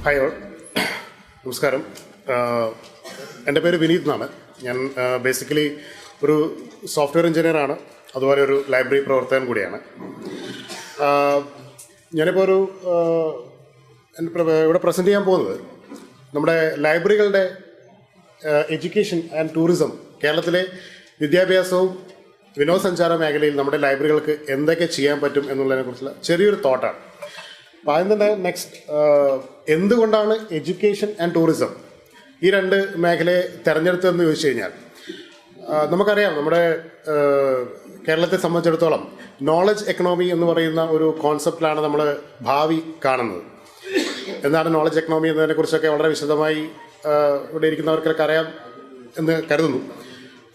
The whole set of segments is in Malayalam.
ഹായ് ഓൾ, നമസ്കാരം. എൻ്റെ പേര് വിനീത് എന്നാണ്. ഞാൻ ബേസിക്കലി ഒരു സോഫ്റ്റ്വെയർ എഞ്ചിനീയറാണ്, അതുപോലെ ഒരു ലൈബ്രറി പ്രവർത്തകൻ കൂടിയാണ്. ഞാനിപ്പോൾ ഇവിടെ പ്രസൻറ്റ് ചെയ്യാൻ പോകുന്നത് നമ്മുടെ ലൈബ്രറികളുടെ എഡ്യൂക്കേഷൻ ആൻഡ് ടൂറിസം, കേരളത്തിലെ വിദ്യാഭ്യാസവും വിനോദസഞ്ചാര മേഖലയിൽ നമ്മുടെ ലൈബ്രറികൾക്ക് എന്തൊക്കെ ചെയ്യാൻ പറ്റും എന്നുള്ളതിനെക്കുറിച്ചുള്ള ചെറിയൊരു തോട്ടാണ്. അപ്പോൾ ആദ്യം തന്നെ എന്തുകൊണ്ടാണ് എഡ്യൂക്കേഷൻ ആൻഡ് ടൂറിസം ഈ രണ്ട് മേഖലയെ തിരഞ്ഞെടുത്തതെന്ന് ചോദിച്ചു കഴിഞ്ഞാൽ, നമുക്കറിയാം നമ്മുടെ കേരളത്തെ സംബന്ധിച്ചിടത്തോളം നോളജ് എക്കണോമി എന്ന് പറയുന്ന ഒരു കോൺസെപ്റ്റിലാണ് നമ്മൾ ഭാവി കാണുന്നത്. എന്താണ് നോളജ് എക്കണോമി എന്നതിനെക്കുറിച്ചൊക്കെ വളരെ വിശദമായി ഇവിടെ ഇരിക്കുന്നവർക്കൊക്കെ അറിയാം എന്ന് കരുതുന്നു.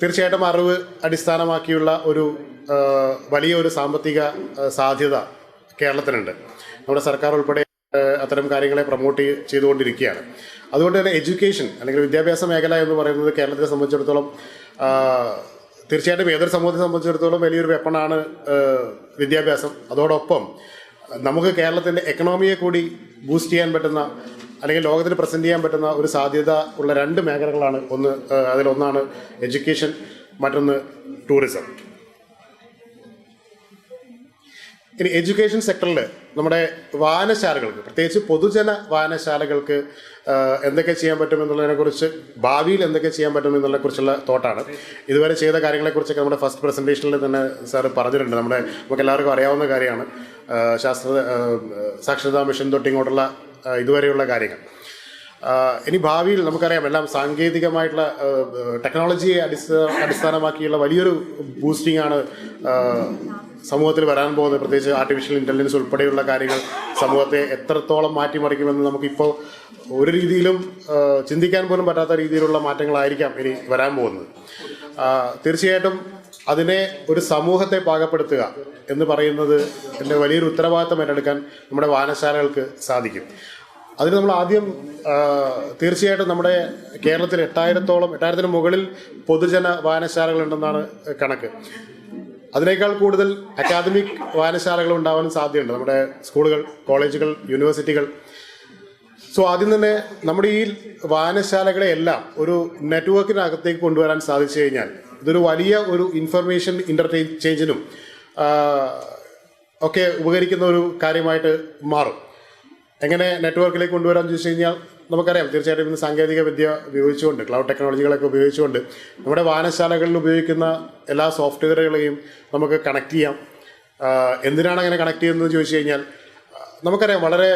തീർച്ചയായിട്ടും അറിവ് അടിസ്ഥാനമാക്കിയുള്ള ഒരു വലിയൊരു സാമ്പത്തിക സാധ്യത കേരളത്തിനുണ്ട്. നമ്മുടെ സർക്കാർ ഉൾപ്പെടെ അത്തരം കാര്യങ്ങളെ പ്രൊമോട്ട് ചെയ്തുകൊണ്ടിരിക്കുകയാണ്. അതുകൊണ്ട് തന്നെ എഡ്യൂക്കേഷൻ അല്ലെങ്കിൽ വിദ്യാഭ്യാസ മേഖല എന്ന് പറയുന്നത് കേരളത്തെ സംബന്ധിച്ചിടത്തോളം തീർച്ചയായിട്ടും ഏതൊരു സമൂഹത്തെ സംബന്ധിച്ചിടത്തോളം വലിയൊരു വെപ്പണാണ് വിദ്യാഭ്യാസം. അതോടൊപ്പം നമുക്ക് കേരളത്തിൻ്റെ എക്കണോമിയെ കൂടി ബൂസ്റ്റ് ചെയ്യാൻ പറ്റുന്ന അല്ലെങ്കിൽ ലോകത്തിന് പ്രസൻറ്റ് ചെയ്യാൻ പറ്റുന്ന ഒരു സാധ്യത ഉള്ള രണ്ട് മേഖലകളാണ്. അതിലൊന്നാണ് എഡ്യൂക്കേഷൻ, മറ്റൊന്ന് ടൂറിസം. ഇനി എഡ്യൂക്കേഷൻ സെക്ടറിൽ നമ്മുടെ വായനശാലകൾക്ക്, പ്രത്യേകിച്ച് പൊതുജന വായനശാലകൾക്ക് എന്തൊക്കെ ചെയ്യാൻ പറ്റുമെന്നുള്ളതിനെക്കുറിച്ച്, ഭാവിയിൽ എന്തൊക്കെ ചെയ്യാൻ പറ്റുമെന്നുള്ളതിനെക്കുറിച്ചുള്ള തോട്ടാണ്. ഇതുവരെ ചെയ്ത കാര്യങ്ങളെക്കുറിച്ചൊക്കെ നമ്മുടെ ഫസ്റ്റ് പ്രസൻറ്റേഷനിൽ തന്നെ സാറ് പറഞ്ഞിട്ടുണ്ട്. നമുക്ക് എല്ലാവർക്കും അറിയാവുന്ന കാര്യമാണ് സാക്ഷരതാ മിഷൻ തൊട്ടിങ്ങോട്ടുള്ള ഇതുവരെയുള്ള കാര്യങ്ങൾ. ഇനി ഭാവിയിൽ നമുക്കറിയാം എല്ലാം സാങ്കേതികമായിട്ടുള്ള ടെക്നോളജിയെ അടിസ്ഥാനമാക്കിയുള്ള വലിയൊരു ബൂസ്റ്റിംഗ് ആണ് സമൂഹത്തിൽ വരാൻ പോകുന്നത്. പ്രത്യേകിച്ച് ആർട്ടിഫിഷ്യൽ ഇൻ്റലിജൻസ് ഉൾപ്പെടെയുള്ള കാര്യങ്ങൾ സമൂഹത്തെ എത്രത്തോളം മാറ്റിമറിക്കുമെന്ന് നമുക്കിപ്പോൾ ഒരു രീതിയിലും ചിന്തിക്കാൻ പോലും പറ്റാത്ത രീതിയിലുള്ള മാറ്റങ്ങളായിരിക്കാം ഇനി വരാൻ പോകുന്നത്. തീർച്ചയായിട്ടും അതിനെ ഒരു സമൂഹത്തെ പാകപ്പെടുത്തുക എന്ന് പറയുന്നത് എൻ്റെ വലിയൊരു ഉത്തരവാദിത്തം ഏറ്റെടുക്കാൻ നമ്മുടെ വായനശാലകൾക്ക് സാധിക്കും. അതിന് നമ്മൾ ആദ്യം തീർച്ചയായിട്ടും നമ്മുടെ കേരളത്തിൽ 8,000-ന് മുകളിൽ പൊതുജന വായനശാലകളുണ്ടെന്നാണ് കണക്ക്. അതിനേക്കാൾ കൂടുതൽ അക്കാദമിക് വായനശാലകൾ ഉണ്ടാവാൻ സാധ്യതയുണ്ട്, നമ്മുടെ സ്കൂളുകൾ, കോളേജുകൾ, യൂണിവേഴ്സിറ്റികൾ. സോ ആദ്യം തന്നെ നമ്മുടെ ഈ വായനശാലകളെ എല്ലാം ഒരു നെറ്റ്വർക്കിനകത്തേക്ക് കൊണ്ടുവരാൻ സാധിച്ചു കഴിഞ്ഞാൽ ഇതൊരു വലിയ ഒരു ഇൻഫർമേഷൻ ഇൻ്റർചേഞ്ചിനും ഒക്കെ ഉപകരിക്കുന്ന ഒരു കാര്യമായിട്ട് മാറും. എങ്ങനെ നെറ്റ്വർക്കിലേക്ക് കൊണ്ടുവരാമെന്ന് ചോദിച്ചു കഴിഞ്ഞാൽ, നമുക്കറിയാം തീർച്ചയായിട്ടും ഇന്ന് സാങ്കേതിക വിദ്യ ഉപയോഗിച്ചുകൊണ്ട്, ക്ലൗഡ് ടെക്നോളജികളൊക്കെ ഉപയോഗിച്ചുകൊണ്ട് നമ്മുടെ വായനശാലകളിൽ ഉപയോഗിക്കുന്ന എല്ലാ സോഫ്റ്റ്വെയറുകളെയും നമുക്ക് കണക്ട് ചെയ്യാം. എന്തിനാണ് അങ്ങനെ കണക്ട് ചെയ്യുന്നത് ചോദിച്ചു കഴിഞ്ഞാൽ, നമുക്കറിയാം വളരെ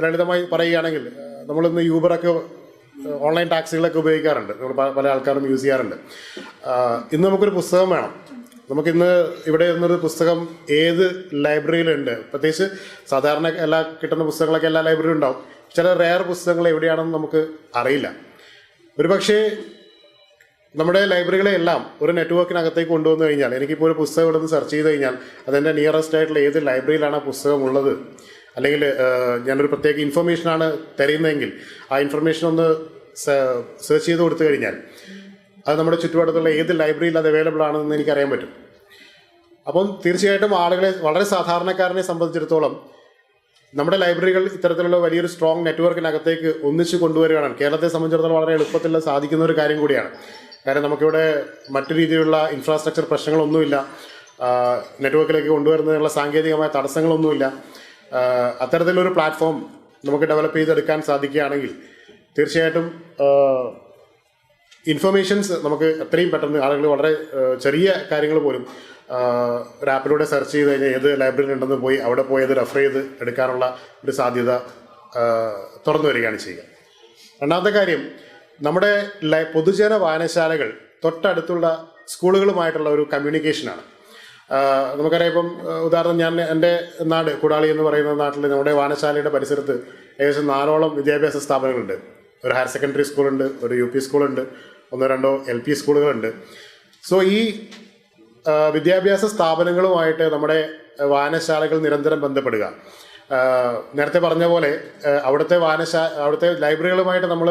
ലളിതമായി പറയുകയാണെങ്കിൽ നമ്മളിന്ന് യൂബറൊക്കെ ഓൺലൈൻ ടാക്സികളൊക്കെ ഉപയോഗിക്കാറുണ്ട്, നമ്മൾ പല ആൾക്കാരും യൂസ് ചെയ്യാറുണ്ട്. ഇന്ന് നമുക്കൊരു പുസ്തകം വേണം. നമുക്കിന്ന് ഇവിടെ നിന്നൊരു പുസ്തകം ഏത് ലൈബ്രറിയിലുണ്ട്, പ്രത്യേകിച്ച് സാധാരണ കിട്ടുന്ന പുസ്തകങ്ങളൊക്കെ എല്ലാ ലൈബ്രറിയിലും ഉണ്ടാവും. ചില റെയർ പുസ്തകങ്ങൾ എവിടെയാണെന്ന് നമുക്ക് അറിയില്ല. ഒരുപക്ഷെ നമ്മുടെ ലൈബ്രറികളെല്ലാം ഒരു നെറ്റ്വർക്കിനകത്തേക്ക് കൊണ്ടുവന്നു കഴിഞ്ഞാൽ, എനിക്കിപ്പോൾ ഒരു പുസ്തകം ഇവിടെ നിന്ന് സെർച്ച് ചെയ്ത് കഴിഞ്ഞാൽ അതെൻ്റെ നിയറസ്റ്റ് ആയിട്ടുള്ള ഏത് ലൈബ്രറിയിലാണ് ആ പുസ്തകം ഉള്ളത്, അല്ലെങ്കിൽ ഞാനൊരു പ്രത്യേക ഇൻഫർമേഷനാണ് തരുന്നതെങ്കിൽ ആ ഇൻഫർമേഷൻ ഒന്ന് സെർച്ച് ചെയ്ത് കൊടുത്തു കഴിഞ്ഞാൽ അത് നമ്മുടെ ചുറ്റുപാടത്തുള്ള ഏത് ലൈബ്രറിയിൽ അത് അവൈലബിൾ ആണെന്ന് എനിക്കറിയാൻ പറ്റും. അപ്പം തീർച്ചയായിട്ടും ആളുകളെ, വളരെ സാധാരണക്കാരനെ സംബന്ധിച്ചിടത്തോളം നമ്മുടെ ലൈബ്രറികൾ ഇത്തരത്തിലുള്ള വലിയൊരു സ്ട്രോങ് നെറ്റ്വർക്കിനകത്തേക്ക് ഒന്നിച്ചു കൊണ്ടുവരികയാണ് കേരളത്തെ സംബന്ധിച്ചിടത്തോളം വളരെ എളുപ്പത്തിൽ സാധിക്കുന്ന ഒരു കാര്യം കൂടിയാണ്. കാരണം നമുക്കിവിടെ മറ്റു രീതിയിലുള്ള ഇൻഫ്രാസ്ട്രക്ചർ പ്രശ്നങ്ങളൊന്നുമില്ല, നെറ്റ്വർക്കിലേക്ക് കൊണ്ടുവരുന്നതിനുള്ള സാങ്കേതികമായ തടസ്സങ്ങളൊന്നുമില്ല. അത്തരത്തിലൊരു പ്ലാറ്റ്ഫോം നമുക്ക് ഡെവലപ്പ് ചെയ്തെടുക്കാൻ സാധിക്കുകയാണെങ്കിൽ തീർച്ചയായിട്ടും ഇൻഫർമേഷൻസ് നമുക്ക് എത്രയും പെട്ടെന്ന് ആളുകൾ വളരെ ചെറിയ കാര്യങ്ങൾ പോലും ഒരു ആപ്പിലൂടെ സെർച്ച് ചെയ്ത് കഴിഞ്ഞാൽ ഏത് ലൈബ്രറി ഉണ്ടെന്ന് പോയി അവിടെ പോയി അത് റെഫർ ചെയ്ത് എടുക്കാനുള്ള ഒരു സാധ്യത തുറന്നു വരികയാണ് ചെയ്യുക. രണ്ടാമത്തെ കാര്യം, നമ്മുടെ പൊതുജന വായനശാലകൾ തൊട്ടടുത്തുള്ള സ്കൂളുകളുമായിട്ടുള്ള ഒരു കമ്മ്യൂണിക്കേഷനാണ്. നമുക്കറിയാം, ഇപ്പം ഉദാഹരണം ഞാൻ എൻ്റെ നാട് കുടാളി എന്ന് പറയുന്ന നാട്ടിൽ നമ്മുടെ വായനശാലയുടെ പരിസരത്ത് ഏകദേശം 4ഓളം വിദ്യാഭ്യാസ സ്ഥാപനങ്ങളുണ്ട്. ഒരു ഹയർ സെക്കൻഡറി സ്കൂളുണ്ട്, ഒരു UP സ്കൂളുണ്ട്, 1-2 LP സ്കൂളുകളുണ്ട്. സോ ഈ വിദ്യാഭ്യാസ സ്ഥാപനങ്ങളുമായിട്ട് നമ്മുടെ വായനശാലകൾ നിരന്തരം ബന്ധപ്പെടുക. നേരത്തെ പറഞ്ഞ പോലെ അവിടുത്തെ ലൈബ്രറികളുമായിട്ട് നമ്മൾ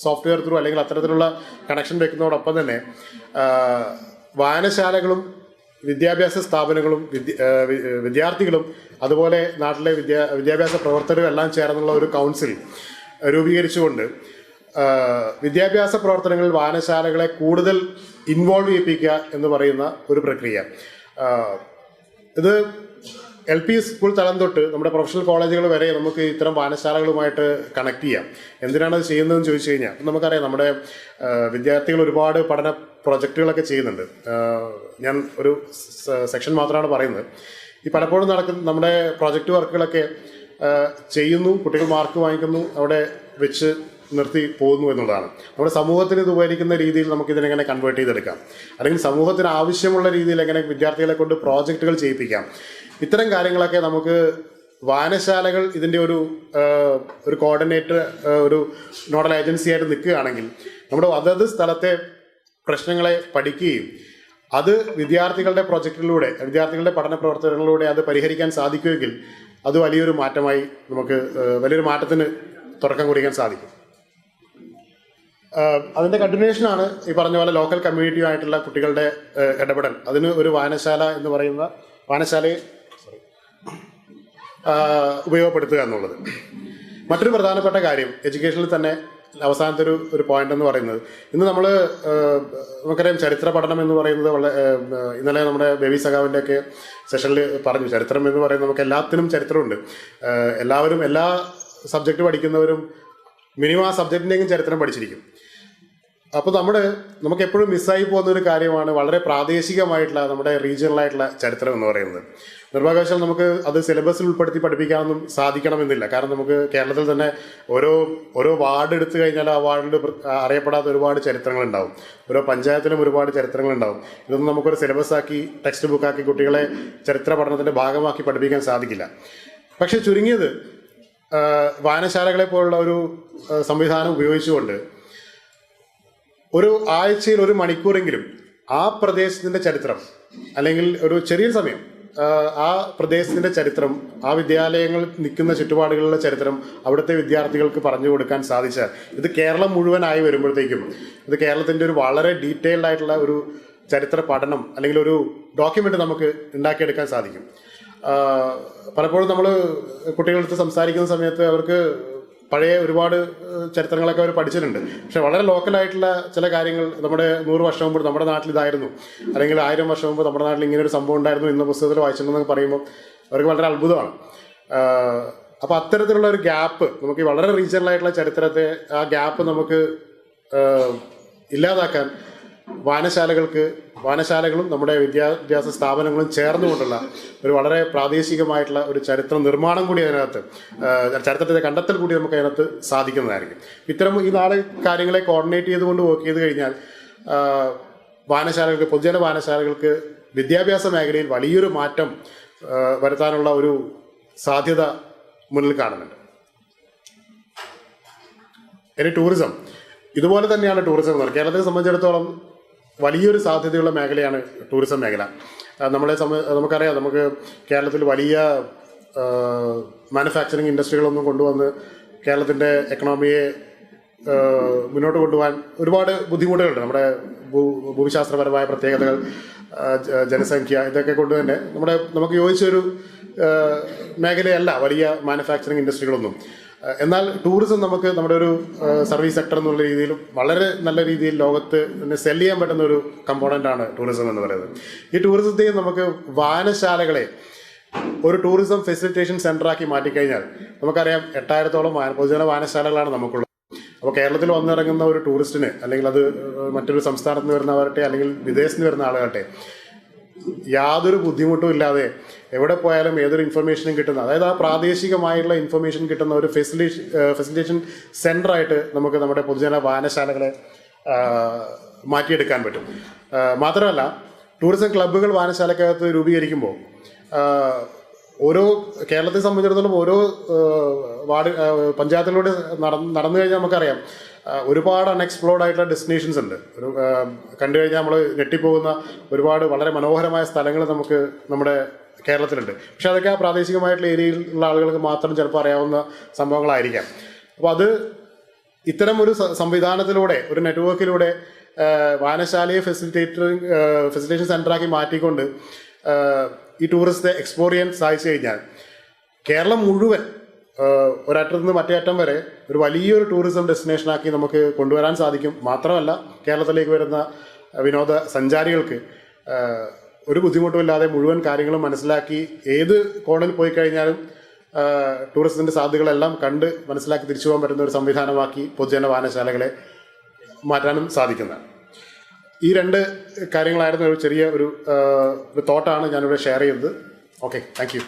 സോഫ്റ്റ്വെയർ ത്രൂ അല്ലെങ്കിൽ അത്തരത്തിലുള്ള കണക്ഷൻ വെക്കുന്നതോടൊപ്പം തന്നെ വായനശാലകളും വിദ്യാഭ്യാസ സ്ഥാപനങ്ങളും വിദ്യാർത്ഥികളും അതുപോലെ നാട്ടിലെ വിദ്യാഭ്യാസ പ്രവർത്തകരും എല്ലാം ചേർന്നുള്ള ഒരു കൗൺസിൽ രൂപീകരിച്ചുകൊണ്ട് വിദ്യാഭ്യാസ പ്രവർത്തനങ്ങളിൽ വായനശാലകളെ കൂടുതൽ ഇൻവോൾവ് ചെയ്യിപ്പിക്കുക എന്ന് പറയുന്ന ഒരു പ്രക്രിയ. ഇത് LP സ്കൂൾ തലം തൊട്ട് നമ്മുടെ പ്രൊഫഷണൽ കോളേജുകൾ വരെ നമുക്ക് ഇത്തരം വായനശാലകളുമായിട്ട് കണക്ട് ചെയ്യാം. എന്തിനാണ് അത് ചെയ്യുന്നതെന്ന് ചോദിച്ചു കഴിഞ്ഞാൽ, നമുക്കറിയാം നമ്മുടെ വിദ്യാർത്ഥികൾ ഒരുപാട് പഠന പ്രൊജക്റ്റുകളൊക്കെ ചെയ്യുന്നുണ്ട്. ഞാൻ ഒരു സെക്ഷൻ മാത്രമാണ് പറയുന്നത്. ഈ പലപ്പോഴും നടക്കുന്ന നമ്മുടെ പ്രൊജക്റ്റ് വർക്കുകളൊക്കെ ചെയ്യുന്നു, കുട്ടികൾ മാർക്ക് വാങ്ങിക്കുന്നു, അവിടെ വെച്ച് നിർത്തി പോകുന്നു എന്നുള്ളതാണ്. നമ്മുടെ സമൂഹത്തിന് ഇത് ഉപകരിക്കുന്ന രീതിയിൽ നമുക്കിതിനെങ്ങനെ കൺവേർട്ട് ചെയ്തെടുക്കാം, അല്ലെങ്കിൽ സമൂഹത്തിന് ആവശ്യമുള്ള രീതിയിൽ എങ്ങനെ വിദ്യാർത്ഥികളെ കൊണ്ട് പ്രോജക്റ്റുകൾ ചെയ്യിപ്പിക്കാം, ഇത്തരം കാര്യങ്ങളൊക്കെ നമുക്ക് വായനശാലകൾ ഇതിൻ്റെ ഒരു കോർഡിനേറ്റർ, ഒരു നോഡൽ ഏജൻസി ആയിട്ട് നിൽക്കുകയാണെങ്കിൽ നമ്മുടെ അതത് സ്ഥലത്തെ പ്രശ്നങ്ങളെ പഠിക്കുകയും അത് വിദ്യാർത്ഥികളുടെ പ്രൊജക്റ്റിലൂടെ, വിദ്യാർത്ഥികളുടെ പഠന പ്രവർത്തനങ്ങളിലൂടെ അത് പരിഹരിക്കാൻ സാധിക്കുമെങ്കിൽ അത് വലിയൊരു മാറ്റമായി നമുക്ക് വലിയൊരു മാറ്റത്തിന് തുടക്കം കുറിക്കാൻ സാധിക്കും. അതിൻ്റെ കണ്ടിന്യൂഷനാണ് ഈ പറഞ്ഞ പോലെ ലോക്കൽ കമ്മ്യൂണിറ്റിയുമായിട്ടുള്ള കുട്ടികളുടെ ഇടപെടൽ. അതിന് ഒരു വായനശാല എന്ന് പറയുന്ന വായനശാലയെ ഉപയോഗപ്പെടുത്തുക എന്നുള്ളത്. മറ്റൊരു പ്രധാനപ്പെട്ട കാര്യം എഡ്യൂക്കേഷനിൽ തന്നെ അവസാനത്തെ ഒരു പോയിന്റ് എന്ന് പറയുന്നത്, ഇന്ന് നമുക്കറിയാം ചരിത്ര പഠനം എന്ന് പറയുന്നത് ഇന്നലെ നമ്മുടെ ബേബി സഖാവിൻ്റെ ഒക്കെ സെഷനിൽ പറഞ്ഞു, ചരിത്രം എന്ന് പറയുന്നത് നമുക്ക് എല്ലാത്തിനും ചരിത്രമുണ്ട്. എല്ലാവരും എല്ലാ സബ്ജക്റ്റ് പഠിക്കുന്നവരും മിനിമം ആ സബ്ജക്റ്റിൻ്റെയും ചരിത്രം പഠിച്ചിരിക്കും. അപ്പോൾ നമുക്ക് എപ്പോഴും മിസ്സായി പോകുന്ന ഒരു കാര്യമാണ് വളരെ പ്രാദേശികമായിട്ടുള്ള നമ്മുടെ റീജിയണലായിട്ടുള്ള ചരിത്രം എന്ന് പറയുന്നത്. നിർഭാഗ്യവശാൽ നമുക്ക് അത് സിലബസിൽ ഉൾപ്പെടുത്തി പഠിപ്പിക്കാനൊന്നും സാധിക്കണമെന്നില്ല. കാരണം നമുക്ക് കേരളത്തിൽ തന്നെ ഓരോ വാർഡ് എടുത്തു കഴിഞ്ഞാൽ ആ വാർഡിൽ അറിയപ്പെടാത്ത ഒരുപാട് ചരിത്രങ്ങളുണ്ടാവും. ഓരോ പഞ്ചായത്തിലും ഒരുപാട് ചരിത്രങ്ങളുണ്ടാവും. ഇതൊന്നും നമുക്കൊരു സിലബസാക്കി ടെക്സ്റ്റ് ബുക്കാക്കി കുട്ടികളെ ചരിത്ര പഠനത്തിൻ്റെ ഭാഗമാക്കി പഠിപ്പിക്കാൻ സാധിക്കില്ല. പക്ഷെ ചുരുങ്ങിയത് വായനശാലകളെ പോലുള്ള ഒരു സംവിധാനം ഉപയോഗിച്ചുകൊണ്ട് ഒരു ആഴ്ചയിൽ 1 മണിക്കൂറെങ്കിലും ആ പ്രദേശത്തിൻ്റെ ചരിത്രം, അല്ലെങ്കിൽ ഒരു ചെറിയ സമയം ആ പ്രദേശത്തിൻ്റെ ചരിത്രം, ആ വിദ്യാലയങ്ങൾ നിൽക്കുന്ന ചുറ്റുപാടുകളിലെ ചരിത്രം അവിടുത്തെ വിദ്യാർത്ഥികൾക്ക് പറഞ്ഞു കൊടുക്കാൻ സാധിച്ചാൽ, ഇത് കേരളം മുഴുവനായി വരുമ്പോഴത്തേക്കും ഇത് കേരളത്തിൻ്റെ ഒരു വളരെ ഡീറ്റെയിൽഡ് ആയിട്ടുള്ള ഒരു ചരിത്ര പഠനം അല്ലെങ്കിൽ ഒരു ഡോക്യുമെൻ്റ് നമുക്ക് ഉണ്ടാക്കിയെടുക്കാൻ സാധിക്കും. പലപ്പോഴും നമ്മൾ കുട്ടികളടുത്ത് സംസാരിക്കുന്ന സമയത്ത് അവർക്ക് പഴയ ഒരുപാട് ചരിത്രങ്ങളൊക്കെ അവർ പഠിച്ചിട്ടുണ്ട്. പക്ഷെ വളരെ ലോക്കലായിട്ടുള്ള ചില കാര്യങ്ങൾ, നമ്മുടെ 100 വർഷം മുമ്പ് നമ്മുടെ നാട്ടിൽ ഇതായിരുന്നു, അല്ലെങ്കിൽ 1000 വർഷം മുമ്പ് നമ്മുടെ നാട്ടിൽ ഇങ്ങനെ ഒരു സംഭവം ഉണ്ടായിരുന്നു ഇന്ന പുസ്തകത്തിൽ വായിച്ചിട്ടുണ്ടെന്ന് പറയുമ്പോൾ അവർക്ക് വളരെ അത്ഭുതമാണ്. അപ്പോൾ അത്തരത്തിലുള്ള ഒരു ഗ്യാപ്പ് നമുക്ക് വളരെ റീജിയണലായിട്ടുള്ള ചരിത്രത്തെ, ആ ഗ്യാപ്പ് നമുക്ക് ഇല്ലാതാക്കാൻ വായനശാലകളും നമ്മുടെ വിദ്യാഭ്യാസ സ്ഥാപനങ്ങളും ചേർന്നുകൊണ്ടുള്ള ഒരു വളരെ പ്രാദേശികമായിട്ടുള്ള ഒരു ചരിത്ര നിർമ്മാണം കൂടി അതിനകത്ത്, ചരിത്രത്തിൻ്റെ കണ്ടെത്തൽ കൂടി നമുക്ക് അതിനകത്ത് സാധിക്കുന്നതായിരിക്കും. ഇത്തരം ഈ 4 കാര്യങ്ങളെ കോർഡിനേറ്റ് ചെയ്തുകൊണ്ട് വർക്ക് ചെയ്ത് കഴിഞ്ഞാൽ പൊതുജന വായനശാലകൾക്ക് വിദ്യാഭ്യാസ മേഖലയിൽ വലിയൊരു മാറ്റം വരുത്താനുള്ള ഒരു സാധ്യത മുന്നിൽ കാണുന്നുണ്ട്. ഇനി ടൂറിസം, ഇതുപോലെ തന്നെയാണ് ടൂറിസം എന്ന് പറയുന്നത്. കേരളത്തെ സംബന്ധിച്ചിടത്തോളം വലിയൊരു സാധ്യതയുള്ള മേഖലയാണ് ടൂറിസം മേഖല. നമുക്കറിയാം, നമുക്ക് കേരളത്തിൽ വലിയ മാനുഫാക്ചറിങ് ഇൻഡസ്ട്രികളൊന്നും കൊണ്ടുവന്ന് കേരളത്തിൻ്റെ എക്കണോമിയെ മുന്നോട്ട് കൊണ്ടുപോകാൻ ഒരുപാട് ബുദ്ധിമുട്ടുകളുണ്ട്. നമ്മുടെ ഭൂമിശാസ്ത്രപരമായ പ്രത്യേകതകൾ, ജനസംഖ്യ, ഇതൊക്കെ കൊണ്ട് തന്നെ നമുക്ക് യോജിച്ചൊരു മേഖലയല്ല വലിയ മാനുഫാക്ചറിങ് ഇൻഡസ്ട്രികളൊന്നും. എന്നാൽ ടൂറിസം നമുക്ക് നമ്മുടെ ഒരു സർവീസ് സെക്ടർ എന്നുള്ള രീതിയിലും വളരെ നല്ല രീതിയിൽ ലോകത്ത് സെല് ചെയ്യാൻ പറ്റുന്ന ഒരു കമ്പോണൻ്റാണ് ടൂറിസം എന്ന് പറയുന്നത്. ഈ ടൂറിസത്തെയും നമുക്ക് വായനശാലകളെ ഒരു ടൂറിസം ഫെസിലിറ്റേഷൻ സെൻ്ററാക്കി മാറ്റിക്കഴിഞ്ഞാൽ, നമുക്കറിയാം 8000-ഓളം പൊതുജന വായനശാലകളാണ് നമുക്കുള്ളത്. അപ്പോൾ കേരളത്തിൽ വന്നിറങ്ങുന്ന ഒരു ടൂറിസ്റ്റിന്, അല്ലെങ്കിൽ അത് മറ്റൊരു സംസ്ഥാനത്ത് നിന്ന് വരുന്നവരട്ടെ അല്ലെങ്കിൽ വിദേശത്ത് നിന്ന് വരുന്ന ആളുകട്ടെ, യാതൊരു ബുദ്ധിമുട്ടും ഇല്ലാതെ എവിടെ പോയാലും ഏതൊരു ഇൻഫർമേഷനും കിട്ടുന്ന, അതായത് ആ പ്രാദേശികമായുള്ള ഇൻഫർമേഷൻ കിട്ടുന്ന ഒരു ഫെസിലിറ്റേഷൻ സെൻ്ററായിട്ട് നമുക്ക് നമ്മുടെ പൊതുജന വായനശാലകളെ മാറ്റിയെടുക്കാൻ പറ്റും. മാത്രമല്ല, ടൂറിസം ക്ലബ്ബുകൾ വായനശാലക്കകത്ത് രൂപീകരിക്കുമ്പോൾ കേരളത്തെ സംബന്ധിച്ചിടത്തോളം ഓരോ പഞ്ചായത്തിലൂടെ നടന്നു കഴിഞ്ഞാൽ നമുക്കറിയാം ഒരുപാട് അൺഎക്സ്പ്ലോർഡ് ആയിട്ടുള്ള ഡെസ്റ്റിനേഷൻസ് ഉണ്ട്. കണ്ടു കഴിഞ്ഞാൽ നമ്മൾ ഞെട്ടിപ്പോകുന്ന ഒരുപാട് വളരെ മനോഹരമായ സ്ഥലങ്ങൾ നമുക്ക് നമ്മുടെ കേരളത്തിലുണ്ട്. പക്ഷെ അതൊക്കെ ആ പ്രാദേശികമായിട്ടുള്ള ഏരിയയിലുള്ള ആളുകൾക്ക് മാത്രം ചിലപ്പോൾ അറിയാവുന്ന സംഭവങ്ങളായിരിക്കാം. അപ്പോൾ ഇത്തരം ഒരു സംവിധാനത്തിലൂടെ, ഒരു നെറ്റ്വർക്കിലൂടെ വായനശാലയെ ഫെസിലിറ്റേഷൻ സെൻ്ററാക്കി മാറ്റിക്കൊണ്ട് ഈ ടൂറിസ്റ്റത്തെ എക്സ്പ്ലോർ ചെയ്യാൻ സാധിച്ചു കഴിഞ്ഞാൽ കേരളം മുഴുവൻ ഒരറ്റത്ത് നിന്ന് മറ്റേ അറ്റം വരെ ഒരു വലിയൊരു ടൂറിസം ഡെസ്റ്റിനേഷനാക്കി നമുക്ക് കൊണ്ടുവരാൻ സാധിക്കും. മാത്രമല്ല കേരളത്തിലേക്ക് വരുന്ന വിനോദ സഞ്ചാരികൾക്ക് ഒരു ബുദ്ധിമുട്ടുമില്ലാതെ മുഴുവൻ കാര്യങ്ങളും മനസ്സിലാക്കി ഏത് കോണിൽ പോയി കഴിഞ്ഞാലും ടൂറിസത്തിൻ്റെ സാധ്യതകളെല്ലാം കണ്ട് മനസ്സിലാക്കി തിരിച്ചു പോകാൻ പറ്റുന്ന ഒരു സംവിധാനമാക്കി പൊതുജന വായനശാലകളെ മാറ്റാനും സാധിക്കുന്നതാണ്. ഈ രണ്ട് കാര്യങ്ങളായിരുന്നു ഒരു ചെറിയ ഒരു തോട്ടാണ് ഞാനിവിടെ ഷെയർ ചെയ്തത്. Okay, thank you.